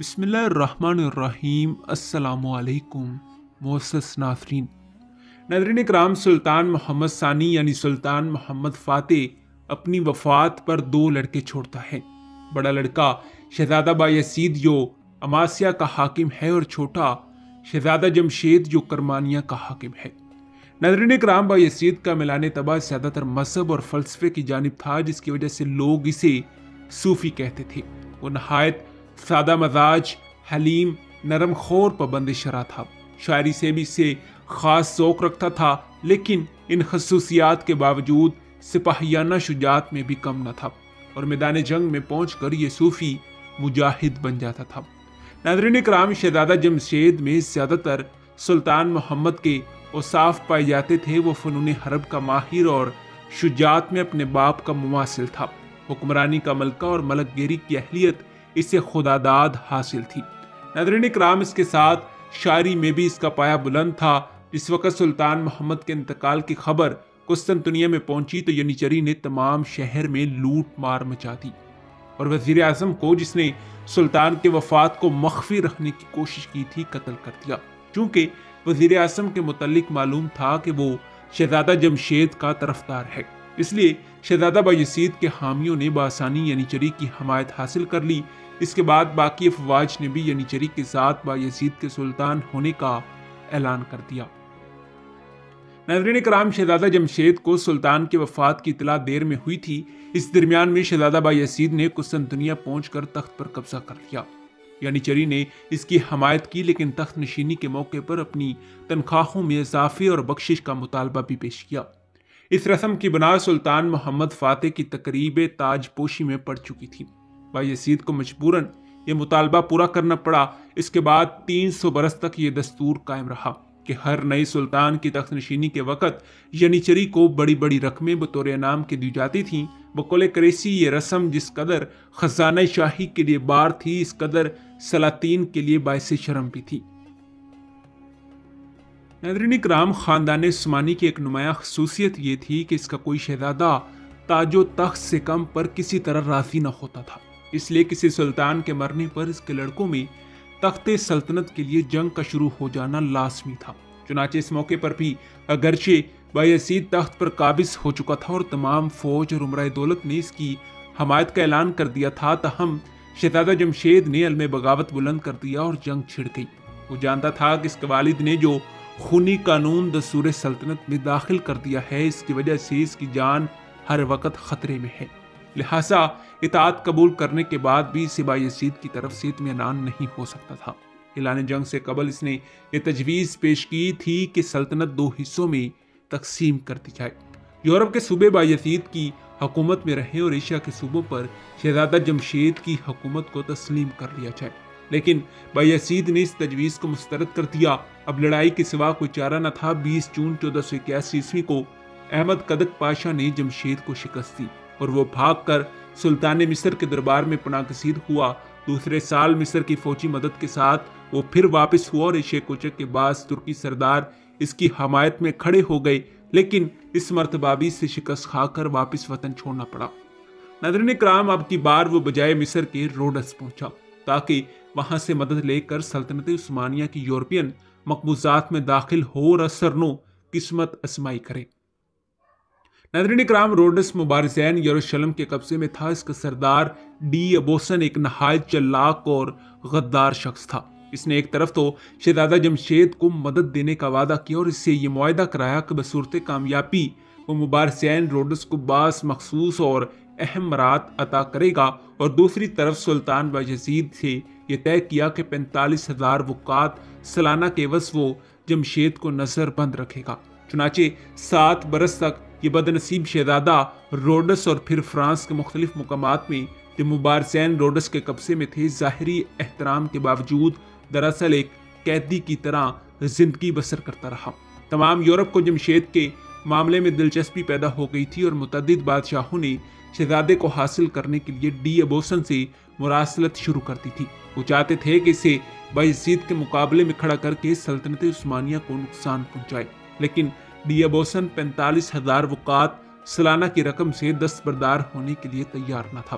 بسم اللہ الرحمن الرحیم۔ السلام علیکم معزز ناظرین اکرام، سلطان محمد ثانی یعنی سلطان محمد فاتح اپنی وفات پر 2 لڑکے چھوڑتا ہے۔ بڑا لڑکا شہزادہ بایزید جو اماسیا کا حاکم ہے اور چھوٹا شہزادہ جمشید جو کرمانیہ کا حاکم ہے۔ ناظرین اکرام، بایزید کا میلان طبع زیادہ تر مذہب اور فلسفے کی جانب تھا، جس کی وجہ سے لوگ اسے صوفی کہتے تھے۔ وہ نہایت سادہ مزاج، حلیم، نرم خور، پابند شرع تھا۔ شاعری سے بھی اسے خاص ذوق رکھتا تھا، لیکن ان خصوصیات کے باوجود سپاہیانہ شجاعت میں بھی کم نہ تھا اور میدان جنگ میں پہنچ کر یہ صوفی مجاہد بن جاتا تھا۔ ناظرین اکرام، شہزادہ جمشید میں زیادہ تر سلطان محمد کے اوصاف پائے جاتے تھے۔ وہ فنون حرب کا ماہر اور شجاعت میں اپنے باپ کا مماثل تھا۔ حکمرانی کا ملکہ اور ملک گیری کی اہلیت اسے خداداد حاصل تھی۔ ناظرین اکرام، اس کے ساتھ شاعری میں بھی اس کا پایہ بلند تھا۔ جس وقت سلطان محمد کے انتقال کی خبر قسطنطنیہ میں پہنچی تو ینیچری نے تمام شہر میں لوٹ مار مچا دی اور وزیر اعظم کو، جس نے سلطان کے وفات کو مخفی رکھنے کی کوشش کی تھی، قتل کر دیا۔ چونکہ وزیر اعظم کے متعلق معلوم تھا کہ وہ شہزادہ جمشید کا طرفدار ہے، اس لیے شہزادہ بایزید کے حامیوں نے بآسانی ینیچری کی حمایت حاصل کر لی۔ اس کے بعد باقی افواج نے بھی ینیچری کے ساتھ بایزید کے سلطان ہونے کا اعلان کر دیا۔ ناظرین اکرام، شہزادہ جمشید کو سلطان کے وفات کی اطلاع دیر میں ہوئی تھی۔ اس درمیان میں شہزادہ بایزید نے قسطنطنیہ پہنچ کر تخت پر قبضہ کر لیا۔ ینیچری نے اس کی حمایت کی، لیکن تخت نشینی کے موقع پر اپنی تنخواہوں میں اضافے اور بخشش کا مطالبہ بھی پیش کیا۔ اس رسم کی بنا سلطان محمد فاتح کی تقریب تاج پوشی میں پڑ چکی تھی۔ بایزید کو مجبوراً یہ مطالبہ پورا کرنا پڑا۔ اس کے بعد 300 برس تک یہ دستور قائم رہا کہ ہر نئے سلطان کی تخت نشینی کے وقت ینیچری کو بڑی بڑی رقمیں بطور انعام کے دی جاتی تھیں۔ بقول کریسی، یہ رسم جس قدر خزانہ شاہی کے لیے بار تھی، اس قدر سلاطین کے لیے باعث شرم بھی تھی۔ ناظرین اکرام، خاندان عثمانی کی ایک نمایاں خصوصیت یہ تھی کہ اس کا کوئی شہزادہ تاج و تخت سے کم پر کسی طرح راضی نہ ہوتا تھا۔ اس لیے کسی سلطان کے مرنے پر اس کے لڑکوں میں تخت سلطنت کے لیے جنگ کا شروع ہو جانا لازمی تھا۔ چنانچہ اس موقع پر بھی اگرچہ بایزید تخت پر قابض ہو چکا تھا اور تمام فوج اور عمرۂ دولت نے اس کی حمایت کا اعلان کر دیا تھا، تاہم شہزادہ جمشید نے علم بغاوت بلند کر دیا اور جنگ چھڑ گئی۔ وہ جانتا تھا کہ اس کے والد نے جو خونی قانون دستور سلطنت میں داخل کر دیا ہے، اس کی وجہ سے اس کی جان ہر وقت خطرے میں ہے، لہٰذا اطاعت قبول کرنے کے بعد بھی اسے بایزید کی طرف سے اطمینان نہیں ہو سکتا تھا۔ اعلان جنگ سے قبل اس نے یہ تجویز پیش کی تھی کہ سلطنت 2 حصوں میں تقسیم کر دی جائے۔ یورپ کے صوبے بایزید کی حکومت میں رہیں اور ایشیا کے صوبوں پر شہزادہ جمشید کی حکومت کو تسلیم کر لیا جائے، لیکن بایزید نے اس تجویز کو مسترد کر دیا۔ اب لڑائی کے سوا کوئی چارہ نہ تھا۔ 20 جون 1481 عیسوی کو احمد قدک پاشا نے جمشید کو شکست دی اور وہ بھاگ کر سلطان مصر کے دربار میں پناہ گزین ہوا۔ دوسرے سال مصر کی فوجی مدد کے ساتھ وہ پھر واپس ہوا اور ایشیا کوچک کے بعض ترکی سردار اس کی حمایت میں کھڑے ہو گئے، لیکن اس مرتبہ بھی سے شکست کھا کر واپس وطن چھوڑنا پڑا۔ ناظرین اکرام، اب کی بار وہ بجائے مصر کے روڈس پہنچا تاکہ وہاں سے مدد لے کر سلطنت عثمانیہ کی یورپین مقبوضات میں داخل ہو اور اثرنو قسمت ازمائی کرے۔ ناظرین اکرام، روڈس مبارزین یروشلم کے قبضے میں تھا۔ اس کا سردار ڈی ابوسن ایک نہایت چلاک اور غدار شخص تھا۔ اس نے ایک طرف تو شہزادہ جمشید کو مدد دینے کا وعدہ کیا اور اس سے یہ معاہدہ کرایا کہ بصورت کامیابی وہ مبارزین روڈس کو بعض مخصوص اور اہم مرات عطا کرے گا، اور دوسری طرف سلطان بایزید سے یہ طے کیا کہ 45,000 وقات سالانہ کے عوض وہ جمشید کو نظر بند رکھے گا۔ چنانچہ 7 برس تک یہ بدنصیب شہزادہ روڈس اور پھر فرانس کے مختلف مقامات میں جو مبارزین روڈس کے قبضے میں تھے، ظاہری احترام کے باوجود دراصل ایک قیدی کی طرح زندگی بسر کرتا رہا۔ تمام یورپ کو جمشید کے معاملے میں دلچسپی پیدا ہو گئی تھی اور متعدد بادشاہوں نے شہزادے کو حاصل کرنے کے لیے ڈی ابوسن سے مراسلت شروع کر دی تھی۔ وہ چاہتے تھے کہ اسے بایزید کے مقابلے میں کھڑا کر کے سلطنت عثمانیہ کو نقصان پہنچائے، لیکن ڈی ابوسن 45,000 وقات سالانہ کی رقم سے دستبردار ہونے کے لیے تیار نہ تھا۔